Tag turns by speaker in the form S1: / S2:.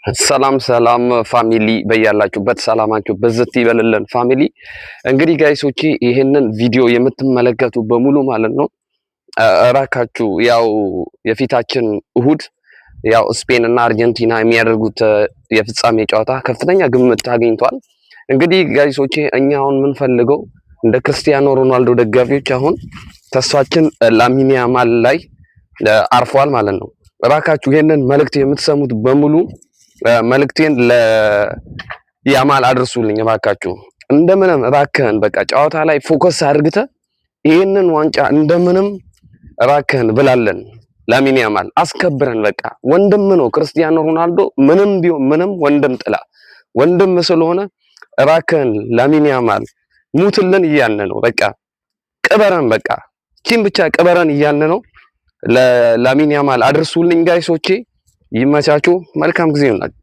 S1: ሰላም ሰላም ፋሚሊ በያላችሁበት ሰላማችሁ በዝት ይበልልን ፋሚሊ። እንግዲህ ጋይሶቼ ይሄንን ቪዲዮ የምትመለከቱ በሙሉ ማለት ነው እባካችሁ ያው የፊታችን እሁድ ያው ስፔን እና አርጀንቲና የሚያደርጉት የፍጻሜ ጨዋታ ከፍተኛ ግምት አግኝቷል። እንግዲህ ጋይሶቼ እኛ አሁን የምንፈልገው እንደ ክርስቲያኖ ሮናልዶ ደጋፊዎች አሁን ተስፋችን ላሚን ያማል ላይ አርፏል ማለት ነው። እባካችሁ ይሄንን መልእክት የምትሰሙት በሙሉ መልእክቴን ለያማል አድርሱልኝ እባካችሁ። እንደምንም እባክህን በቃ ጨዋታ ላይ ፎከስ አድርግተህ ይሄንን ዋንጫ እንደምንም እባክህን ብላለን። ላሚን ያማል አስከብረን በቃ ወንድም ነው ክርስቲያኖ ሮናልዶ ምንም ቢሆን ምንም ወንድም ጥላ ወንድም ስለሆነ እባክህን ላሚን ያማል ሙትልን እያልን ነው። በቃ ቅበረን በቃ ኪም ብቻ ቅበረን እያልን ነው። ለላሚን ያማል አድርሱልኝ ጋይሶቼ። ይመቻችሁ። መልካም ጊዜ ይሁንላችሁ።